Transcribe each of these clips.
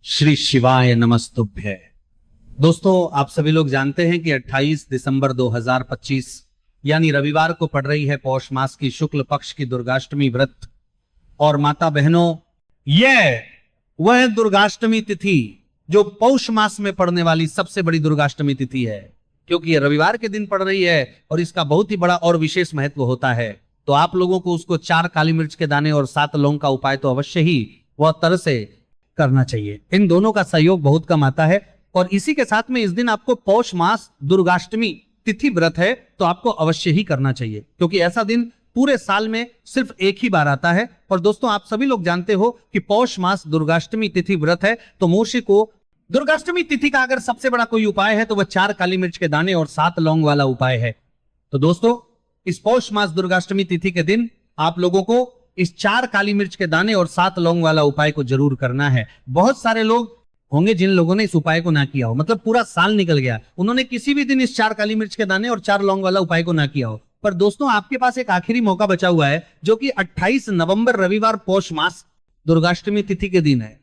श्री शिवाय नमस्तुभ्य। दोस्तों, आप सभी लोग जानते हैं कि 28 दिसंबर 2025 यानी रविवार को पड़ रही है पौष मास की शुक्ल पक्ष की दुर्गाष्टमी व्रत। और माता बहनों, यह वह दुर्गाष्टमी तिथि जो पौष मास में पड़ने वाली सबसे बड़ी दुर्गाष्टमी तिथि है, क्योंकि यह रविवार के दिन पड़ रही है और इसका बहुत ही बड़ा और विशेष महत्व होता है। तो आप लोगों को उसको 4 काली मिर्च के दाने और 7 लौंग का उपाय तो अवश्य ही वह तरह से करना चाहिए। इन दोनों का सहयोग बहुत कम आता है। और इसी के साथ में इस दिन आपको पौष मास दुर्गाष्टमी तिथि व्रत है तो आपको अवश्य ही करना चाहिए, क्योंकि ऐसा दिन पूरे साल में सिर्फ एक ही बार आता है। और दोस्तों, आप सभी लोग जानते हो कि पौष मास दुर्गाष्टमी तिथि व्रत है, तो मोशी को दुर्गाष्टमी तिथि का अगर सबसे बड़ा कोई उपाय है तो वह 4 काली मिर्च के दाने और 7 लौंग वाला उपाय है। तो दोस्तों, इस पौष मास दुर्गाष्टमी तिथि के दिन आप लोगों को इस 4 काली मिर्च के दाने और 7 लौंग वाला उपाय को जरूर करना है। बहुत सारे लोग होंगे जिन लोगों ने इस उपाय को ना किया हो, मतलब पूरा साल निकल गया, उन्होंने किसी भी दिन इस 4 काली मिर्च के दाने और 4 लौंग वाला उपाय को ना किया हो। पर दोस्तों, आपके पास एक आखिरी मौका बचा हुआ है, जो कि 28 नवंबर रविवार पौष मास दुर्गाष्टमी तिथि के दिन है।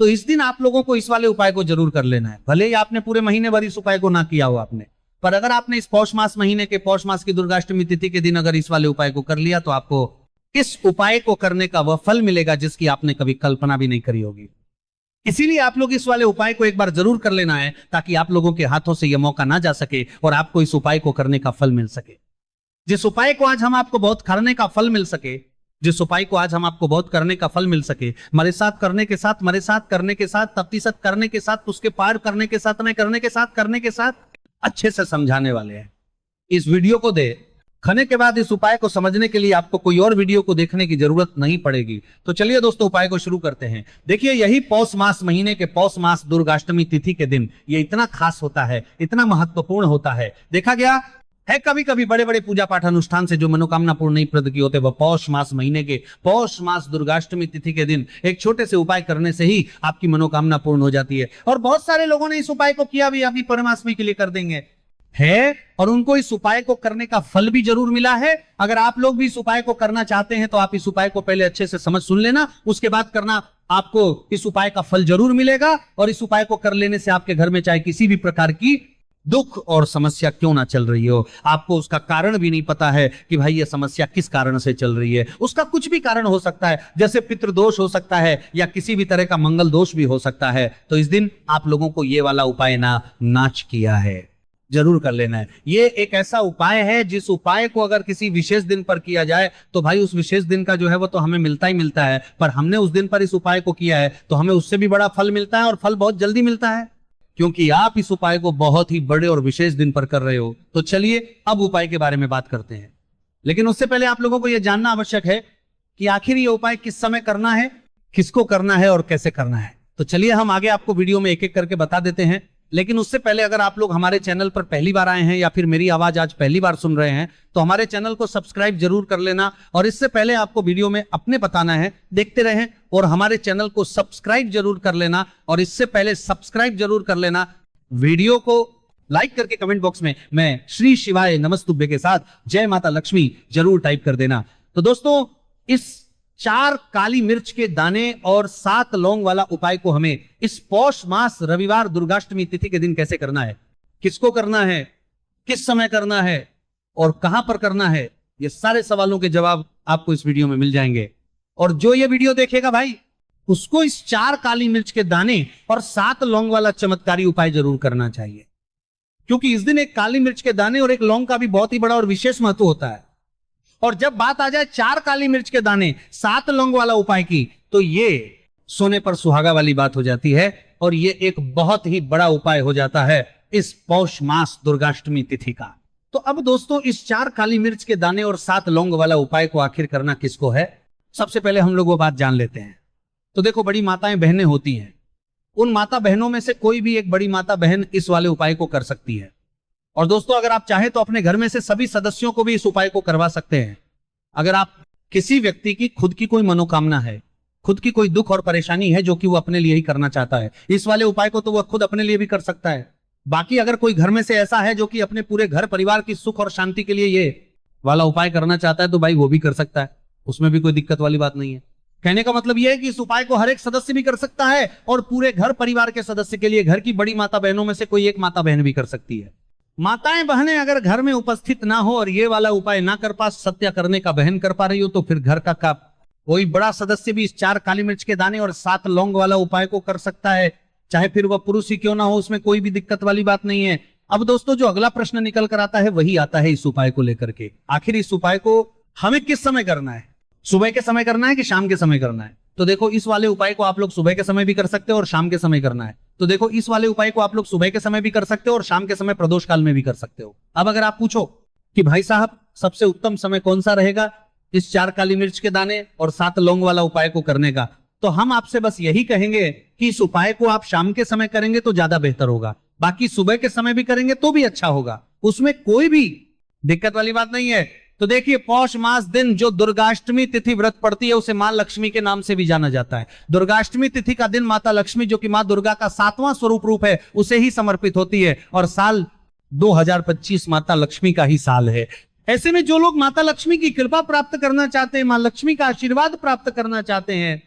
तो इस दिन आप लोगों को इस वाले उपाय को जरूर कर लेना है। भले ही आपने पूरे महीने भर इस उपाय को ना किया हो आपने, पर अगर आपने इस पौष मास महीने के पौष मास की दुर्गाष्टमी तिथि के दिन अगर इस वाले उपाय को कर लिया तो आपको इस उपाय को करने का वह फल मिलेगा जिसकी आपने कभी कल्पना भी नहीं करी होगी। इसीलिए आप लोग इस वाले उपाय को एक बार जरूर कर लेना है, ताकि आप लोगों के हाथों से यह मौका ना जा सके और आपको इस उपाय को करने का फल मिल सके। जिस उपाय को आज हम आपको बहुत करने का फल मिल सके, जिस उपाय को आज हम आपको बहुत करने का फल मिल सके, मेरे साथ करने के साथ, मेरे साथ करने के साथ, प्रतिशत करने के साथ, उसके पार करने के साथ, मैं करने के साथ अच्छे से समझाने वाले हैं। इस वीडियो को देखने के बाद इस उपाय को समझने के लिए आपको कोई और वीडियो को देखने की जरूरत नहीं पड़ेगी। तो चलिए दोस्तों, उपाय को शुरू करते हैं। देखिए, यही पौष मास महीने के पौष मास दुर्गाष्टमी तिथि के दिन ये इतना खास होता है, इतना महत्वपूर्ण होता है। देखा गया है कभी कभी बड़े बड़े पूजा पाठ अनुष्ठान से जो मनोकामना पूर्ण नहीं प्रद की होते, वह पौष मास महीने के पौष मास दुर्गाष्टमी तिथि के दिन एक छोटे से उपाय करने से ही आपकी मनोकामना पूर्ण हो जाती है। और बहुत सारे लोगों ने इस उपाय को किया भी, अभी परमाष्टमी के लिए कर देंगे है, और उनको इस उपाय को करने का फल भी जरूर मिला है। अगर आप लोग भी इस उपाय को करना चाहते हैं तो आप इस उपाय को पहले अच्छे से समझ सुन लेना, उसके बाद करना। आपको इस उपाय का फल जरूर मिलेगा और इस उपाय को कर लेने से आपके घर में चाहे किसी भी प्रकार की दुख और समस्या क्यों ना चल रही हो, आपको उसका कारण भी नहीं पता है कि भाई ये समस्या किस कारण से चल रही है, उसका कुछ भी कारण हो सकता है, जैसे पितृदोष हो सकता है या किसी भी तरह का मंगल दोष भी हो सकता है। तो इस दिन आप लोगों को ये वाला उपाय नाच किया है, जरूर कर लेना है। ये एक ऐसा उपाय है जिस उपाय को अगर किसी विशेष दिन पर किया जाए तो भाई उस विशेष दिन का जो है वो तो हमें मिलता ही मिलता है, पर हमने उस दिन पर इस उपाय को किया है तो हमें उससे भी बड़ा फल मिलता है, और फल बहुत जल्दी मिलता है, क्योंकि आप इस उपाय को बहुत ही बड़े और विशेष दिन पर कर रहे हो। तो चलिए अब उपाय के बारे में बात करते हैं, लेकिन उससे पहले आप लोगों को यह जानना आवश्यक है कि आखिर ये उपाय किस समय करना है, किसको करना है और कैसे करना है। तो चलिए हम आगे आपको वीडियो में एक एक करके बता देते हैं। लेकिन उससे पहले अगर आप लोग हमारे चैनल पर पहली बार आए हैं या फिर मेरी आवाज आज पहली बार सुन रहे हैं तो हमारे चैनल को सब्सक्राइब जरूर कर लेना। और इससे पहले आपको वीडियो में अपने बताना है, देखते रहें और हमारे चैनल को सब्सक्राइब जरूर कर लेना। और इससे पहले सब्सक्राइब जरूर कर लेना, वीडियो को लाइक करके कमेंट बॉक्स में मैं श्री शिवाय नमस्तुभ्य के साथ जय माता लक्ष्मी जरूर टाइप कर देना। तो दोस्तों, इस 4 काली मिर्च के दाने और 7 लौंग वाला उपाय को हमें इस पौष मास रविवार दुर्गाष्टमी तिथि के दिन कैसे करना है, किसको करना है, किस समय करना है और कहां पर करना है, ये सारे सवालों के जवाब आपको इस वीडियो में मिल जाएंगे। और जो ये वीडियो देखेगा भाई, उसको इस 4 काली मिर्च के दाने और 7 लौंग वाला चमत्कारी उपाय जरूर करना चाहिए, क्योंकि इस दिन एक काली मिर्च के दाने और एक लौंग का भी बहुत ही बड़ा और विशेष महत्व होता है। और जब बात आ जाए 4 काली मिर्च के दाने 7 लौंग वाला उपाय की, तो ये सोने पर सुहागा वाली बात हो जाती है और ये एक बहुत ही बड़ा उपाय हो जाता है इस पौष मास दुर्गाष्टमी तिथि का। तो अब दोस्तों, इस 4 काली मिर्च के दाने और 7 लौंग वाला उपाय को आखिर करना किसको है, सबसे पहले हम लोग वो बात जान लेते हैं। तो देखो, बड़ी माताएं बहनें होती हैं, उन माता बहनों में से कोई भी एक बड़ी माता बहन इस वाले उपाय को कर सकती है। और दोस्तों, अगर आप चाहें तो अपने घर में से सभी सदस्यों को भी इस उपाय को करवा सकते हैं। अगर आप किसी व्यक्ति की खुद की कोई मनोकामना है, खुद की कोई दुख और परेशानी है जो कि वो अपने लिए ही करना चाहता है, इस वाले उपाय को तो वह खुद अपने लिए भी कर सकता है। बाकी अगर कोई घर में से ऐसा है जो कि अपने पूरे घर परिवार की सुख और शांति के लिए ये वाला उपाय करना चाहता है तो भाई वो भी कर सकता है, उसमें भी कोई दिक्कत वाली बात नहीं है। कहने का मतलब यह है कि इस उपाय को हर एक सदस्य भी कर सकता है और पूरे घर परिवार के सदस्य के लिए घर की बड़ी माता बहनों में से कोई एक माता बहन भी कर सकती है। माताएं बहनें अगर घर में उपस्थित ना हो और ये वाला उपाय ना कर पा, सत्या करने का बहन कर पा रही हो, तो फिर घर का कोई बड़ा सदस्य भी इस 4 काली मिर्च के दाने और 7 लौंग वाला उपाय को कर सकता है, चाहे फिर वह पुरुष ही क्यों ना हो, उसमें कोई भी दिक्कत वाली बात नहीं है। अब दोस्तों, जो अगला प्रश्न निकल कर आता है वही आता है इस उपाय को लेकर के, आखिर इस उपाय को हमें किस समय करना है? सुबह के समय करना है कि शाम के समय करना है? तो देखो, इस वाले उपाय को आप लोग सुबह के समय भी कर सकते हो और शाम के समय करना है। तो देखो, इस वाले उपाय को आप लोग सुबह के समय भी कर सकते हो और शाम के समय प्रदोष काल में भी कर सकते हो। अब अगर आप पूछो कि भाई साहब सबसे उत्तम समय कौन सा रहेगा इस 4 काली मिर्च के दाने और 7 लौंग वाला उपाय को करने का, तो हम आपसे बस यही कहेंगे कि इस उपाय को आप शाम के समय करेंगे तो ज्यादा बेहतर होगा, बाकी सुबह के समय भी करेंगे तो भी अच्छा होगा, उसमें कोई भी दिक्कत वाली बात नहीं है। तो देखिए, पौष मास दिन जो दुर्गाष्टमी तिथि व्रत पड़ती है उसे मां लक्ष्मी के नाम से भी जाना जाता है। दुर्गाष्टमी तिथि का दिन माता लक्ष्मी, जो कि मां दुर्गा का 7वां स्वरूप रूप है, उसे ही समर्पित होती है और साल 2025 माता लक्ष्मी का ही साल है। ऐसे में जो लोग माता लक्ष्मी की कृपा प्राप्त करना चाहते हैं, मां लक्ष्मी का आशीर्वाद प्राप्त करना चाहते हैं,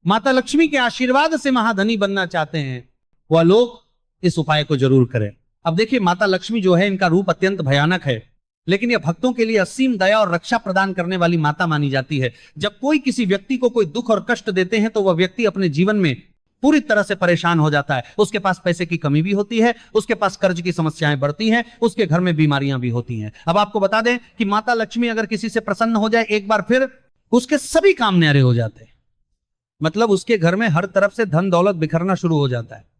माता लक्ष्मी के आशीर्वाद से महाधनी बनना चाहते हैं, वह लोग इस उपाय को जरूर करें। अब देखिए, माता लक्ष्मी जो है, इनका रूप अत्यंत भयानक है, लेकिन यह भक्तों के लिए असीम दया और रक्षा प्रदान करने वाली माता मानी जाती है। जब कोई किसी व्यक्ति को कोई दुख और कष्ट देते हैं तो वह व्यक्ति अपने जीवन में पूरी तरह से परेशान हो जाता है। उसके पास पैसे की कमी भी होती है, उसके पास कर्ज की समस्याएं बढ़ती हैं, उसके घर में बीमारियां भी होती हैं। अब आपको बता दें कि माता लक्ष्मी अगर किसी से प्रसन्न हो जाए एक बार, फिर उसके सभी काम न्यारे हो जाते हैं। मतलब उसके घर में हर तरफ से धन दौलत बिखरना शुरू हो जाता है।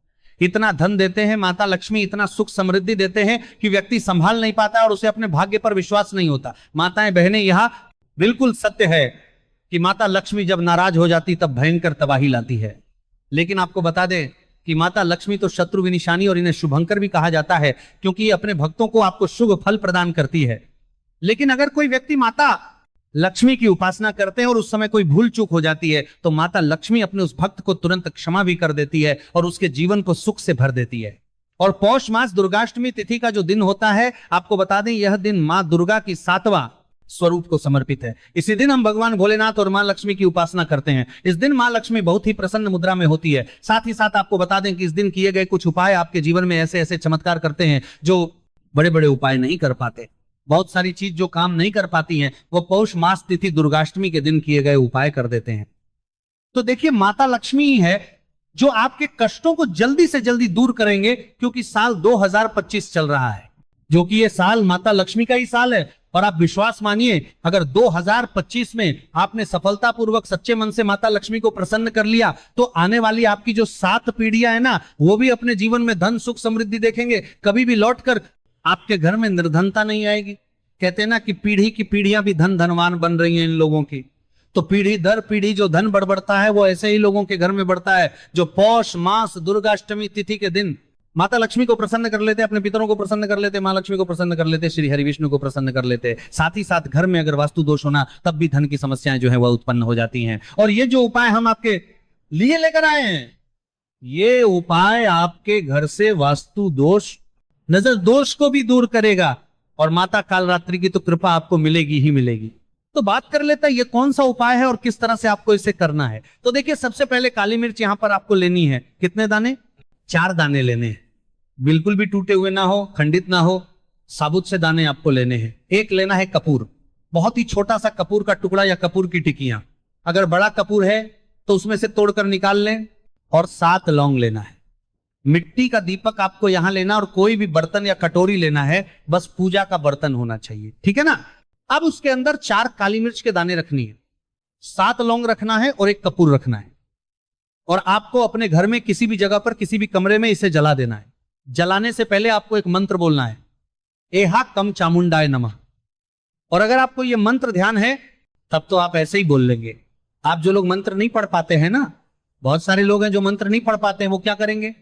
इतना धन देते हैं माता लक्ष्मी, इतना सुख समृद्धि देते हैं कि व्यक्ति संभाल नहीं पाता और उसे अपने भाग्य पर विश्वास नहीं होता। माताएं बहनें, यह बिल्कुल सत्य है कि माता लक्ष्मी जब नाराज हो जाती तब भयंकर तबाही लाती है। लेकिन आपको बता दें कि माता लक्ष्मी तो शत्रु विनिशानी और इन्हें शुभंकर भी कहा जाता है, क्योंकि ये अपने भक्तों को आपको शुभ फल प्रदान करती है। लेकिन अगर कोई व्यक्ति माता लक्ष्मी की उपासना करते हैं और उस समय कोई भूल चूक हो जाती है तो माता लक्ष्मी अपने उस भक्त को तुरंत क्षमा भी कर देती है और उसके जीवन को सुख से भर देती है। और पौष मास दुर्गाष्टमी तिथि का जो दिन होता है, आपको बता दें, यह दिन मां दुर्गा की 7वां स्वरूप को समर्पित है। इसी दिन हम भगवान भोलेनाथ और मां लक्ष्मी की उपासना करते हैं। इस दिन मां लक्ष्मी बहुत ही प्रसन्न मुद्रा में होती है। साथ ही साथ आपको बता दें कि इस दिन किए गए कुछ उपाय आपके जीवन में ऐसे ऐसे चमत्कार करते हैं जो बड़े बड़े उपाय नहीं कर पाते। बहुत सारी चीज जो काम नहीं कर पाती हैं, वो पौष मास तिथि दुर्गाष्टमी के दिन किए गए उपाय कर देते हैं। तो देखिए, माता लक्ष्मी ही है जो आपके कष्टों को जल्दी से जल्दी दूर करेंगे, क्योंकि साल 2025 चल रहा है, जो कि ये साल माता लक्ष्मी का ही साल है। और आप विश्वास मानिए, अगर 2025 में आपने सफलतापूर्वक सच्चे मन से माता लक्ष्मी को प्रसन्न कर लिया तो आने वाली आपकी जो 7 पीढ़ियां है ना, वो भी अपने जीवन में धन सुख समृद्धि देखेंगे। कभी भी लौटकर आपके घर में निर्धनता नहीं आएगी। कहते हैं ना कि पीढ़ी की पीढ़ियां भी धनवान बन रही हैं इन लोगों की। तो पीढ़ी दर पीढ़ी जो धन बढ़ता है वो ऐसे ही लोगों के घर में बढ़ता है जो पौष मास दुर्गाष्टमी तिथि के दिन माता लक्ष्मी को प्रसन्न कर लेते, अपने पितरों को प्रसन्न कर लेते, मां लक्ष्मी को प्रसन्न कर लेते, श्री हरि विष्णु को प्रसन्न कर लेते। साथ ही साथ घर में अगर वास्तु दोष होना, तब भी धन की समस्याएं जो है वह उत्पन्न हो जाती हैं। और ये जो उपाय हम आपके लिए लेकर आए हैं, ये उपाय आपके घर से वास्तु दोष, नजर दोष को भी दूर करेगा और माता कालरात्रि की तो कृपा आपको मिलेगी ही मिलेगी। तो बात कर लेते हैं ये कौन सा उपाय है और किस तरह से आपको इसे करना है। तो देखिए, सबसे पहले काली मिर्च यहां पर आपको लेनी है। कितने दाने? 4 दाने लेने हैं। बिल्कुल भी टूटे हुए ना हो, खंडित ना हो, साबुत से दाने आपको लेने हैं। एक लेना है कपूर, बहुत ही छोटा सा कपूर का टुकड़ा या कपूर की टिकियां। अगर बड़ा कपूर है तो उसमें से तोड़कर निकाल लें। और 7 लौंग लेना है। मिट्टी का दीपक आपको यहां लेना और कोई भी बर्तन या कटोरी लेना है, बस पूजा का बर्तन होना चाहिए, ठीक है ना। अब उसके अंदर 4 काली मिर्च के दाने रखनी है, 7 लौंग रखना है और 1 कपूर रखना है। और आपको अपने घर में किसी भी जगह पर, किसी भी कमरे में इसे जला देना है। जलाने से पहले आपको एक मंत्र बोलना है, एहा कम चामुंडाय नमः। और अगर आपको यह मंत्र ध्यान है तब तो आप ऐसे ही बोल लेंगे। आप जो लोग मंत्र नहीं पढ़ पाते हैं ना, बहुत सारे लोग हैं जो मंत्र नहीं पढ़ पाते हैं, वो क्या करेंगे?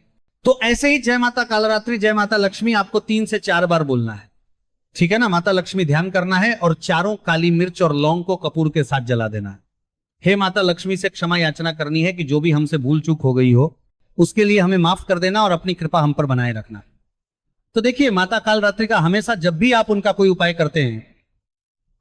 तो ऐसे ही जय माता कालरात्रि, जय माता लक्ष्मी आपको 3 से 4 बार बोलना है, ठीक है ना। माता लक्ष्मी ध्यान करना है और चारों काली मिर्च और लौंग को कपूर के साथ जला देना है। हे माता लक्ष्मी से क्षमा याचना करनी है कि जो भी हमसे भूल चूक हो गई हो उसके लिए हमें माफ कर देना और अपनी कृपा हम पर बनाए रखना। तो देखिए, माता कालरात्रि का हमेशा जब भी आप उनका कोई उपाय करते हैं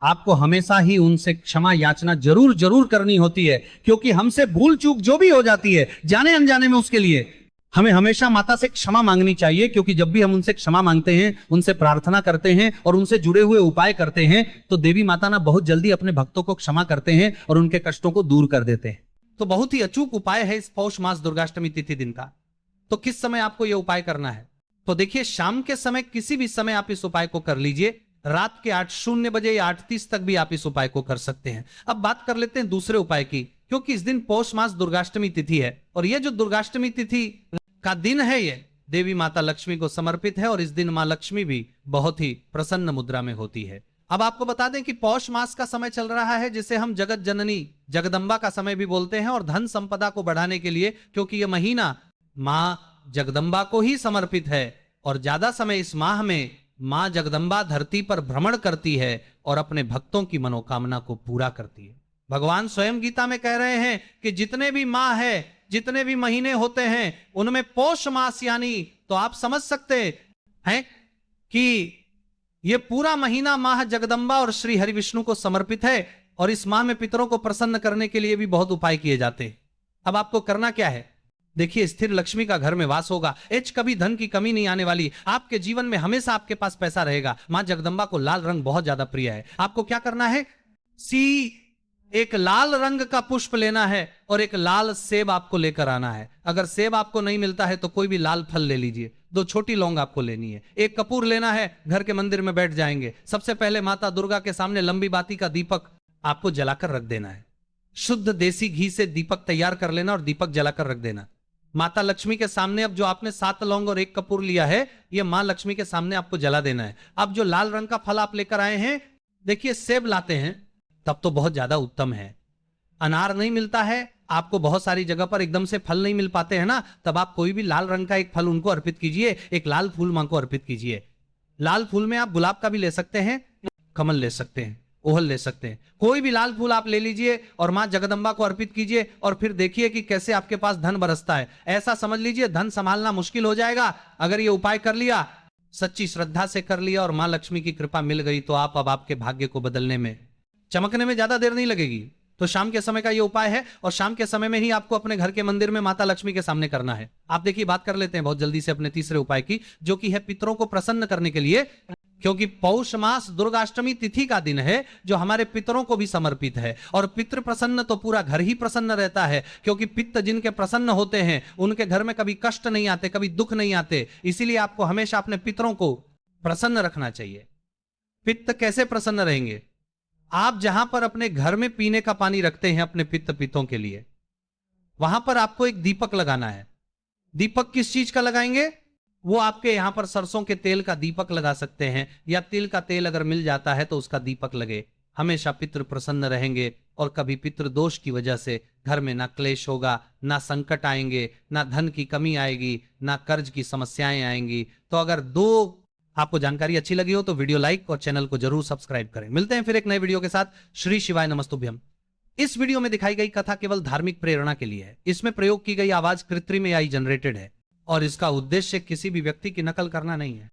आपको हमेशा ही उनसे क्षमा याचना जरूर जरूर करनी होती है, क्योंकि हमसे भूल चूक जो भी हो जाती है जाने अनजाने में, उसके लिए हमें हमेशा माता से क्षमा मांगनी चाहिए। क्योंकि जब भी हम उनसे क्षमा मांगते हैं, उनसे प्रार्थना करते हैं और उनसे जुड़े हुए उपाय करते हैं, तो देवी माता ना बहुत जल्दी अपने भक्तों को क्षमा करते हैं और उनके कष्टों को दूर कर देते हैं। तो बहुत ही अचूक उपाय है इस पौष मास दुर्गाष्टमी तिथि दिन का। तो किस समय आपको यह उपाय करना है? तो देखिए, शाम के समय किसी भी समय आप इस उपाय को कर लीजिए। रात के 8:00 बजे या 8:30 तक भी आप इस उपाय को कर सकते हैं। अब बात कर लेते हैं दूसरे उपाय की, क्योंकि इस दिन पौष मास दुर्गाष्टमी तिथि है और यह जो दुर्गाष्टमी तिथि का दिन है, यह देवी माता लक्ष्मी को समर्पित है और इस दिन मां लक्ष्मी भी बहुत ही प्रसन्न मुद्रा में होती है। अब आपको बता दें कि पौष मास का समय चल रहा है, जिसे हम जगत जननी जगदम्बा का समय भी बोलते हैं, और धन संपदा को बढ़ाने के लिए, क्योंकि यह महीना मां जगदम्बा को ही समर्पित है और ज्यादा समय इस माह में मां जगदम्बा धरती पर भ्रमण करती है और अपने भक्तों की मनोकामना को पूरा करती है। भगवान स्वयं गीता में कह रहे हैं कि जितने भी माह है, जितने भी महीने होते हैं, उनमें पौष मास यानी, तो आप समझ सकते हैं कि यह पूरा महीना माह जगदम्बा और श्री हरि विष्णु को समर्पित है और इस माह में पितरों को प्रसन्न करने के लिए भी बहुत उपाय किए जाते हैं। अब आपको करना क्या है? देखिए, स्थिर लक्ष्मी का घर में वास होगा, कभी धन की कमी नहीं आने वाली, आपके जीवन में हमेशा आपके पास पैसा रहेगा। मां जगदम्बा को लाल रंग बहुत ज्यादा प्रिय है। आपको क्या करना है? एक लाल रंग का पुष्प लेना है और एक लाल सेब आपको लेकर आना है। अगर सेब आपको नहीं मिलता है तो कोई भी लाल फल ले लीजिए। 2 छोटी लौंग आपको लेनी है। एक कपूर लेना है। घर के मंदिर में बैठ जाएंगे, सबसे पहले माता दुर्गा के सामने लंबी बाती का दीपक आपको जलाकर रख देना है। शुद्ध देसी घी से दीपक तैयार कर लेना और दीपक जलाकर रख देना। माता लक्ष्मी के सामने अब जो आपने 7 लौंग और 1 कपूर लिया है, यह मां लक्ष्मी के सामने आपको जला देना है। अब जो लाल रंग का फल आप लेकर आए हैं, देखिए सेब लाते हैं तब तो बहुत ज्यादा उत्तम है। अनार नहीं मिलता है आपको, बहुत सारी जगह पर एकदम से फल नहीं मिल पाते हैं ना, तब आप कोई भी लाल रंग का एक फल उनको अर्पित कीजिए। एक लाल फूल मां को अर्पित कीजिए। लाल फूल में आप गुलाब का भी ले सकते हैं, कमल ले सकते हैं, ओहल ले सकते हैं, कोई भी लाल फूल आप ले लीजिए और मां जगदम्बा को अर्पित कीजिए और फिर देखिए कि कैसे आपके पास धन बरसता है। ऐसा समझ लीजिए धन संभालना मुश्किल हो जाएगा। अगर ये उपाय कर लिया, सच्ची श्रद्धा से कर लिया और मां लक्ष्मी की कृपा मिल गई, तो आप अब आपके भाग्य को बदलने में, चमकने में ज्यादा देर नहीं लगेगी। तो शाम के समय का ये उपाय है और शाम के समय में ही आपको अपने घर के मंदिर में माता लक्ष्मी के सामने करना है। आप देखिए, बात कर लेते हैं बहुत जल्दी से अपने तीसरे उपाय की, जो कि है पितरों को प्रसन्न करने के लिए, क्योंकि पौष मास दुर्गाष्टमी तिथि का दिन है जो हमारे पितरों को भी समर्पित है। और पितृ प्रसन्न तो पूरा घर ही प्रसन्न रहता है, क्योंकि पित्त जिनके प्रसन्न होते हैं उनके घर में कभी कष्ट नहीं आते, कभी दुख नहीं आते। इसीलिए आपको हमेशा अपने पितरों को प्रसन्न रखना चाहिए। पित्त कैसे प्रसन्न रहेंगे? आप जहां पर अपने घर में पीने का पानी रखते हैं अपने पित्त पितों के लिए, वहां पर आपको एक दीपक लगाना है। दीपक किस चीज का लगाएंगे? वो आपके यहां पर सरसों के तेल का दीपक लगा सकते हैं, या तिल का तेल अगर मिल जाता है तो उसका दीपक लगे। हमेशा पितृ प्रसन्न रहेंगे और कभी पितृ दोष की वजह से घर में ना क्लेश होगा, ना संकट आएंगे, ना धन की कमी आएगी, ना कर्ज की समस्याएं आएंगी। तो अगर आपको जानकारी अच्छी लगी हो तो वीडियो लाइक और चैनल को जरूर सब्सक्राइब करें। मिलते हैं फिर एक नए वीडियो के साथ। श्री शिवाय नमस्तुभ्यम। इस वीडियो में दिखाई गई कथा केवल धार्मिक प्रेरणा के लिए है। इसमें प्रयोग की गई आवाज कृत्रिम AI जनरेटेड है और इसका उद्देश्य किसी भी व्यक्ति की नकल करना नहीं है।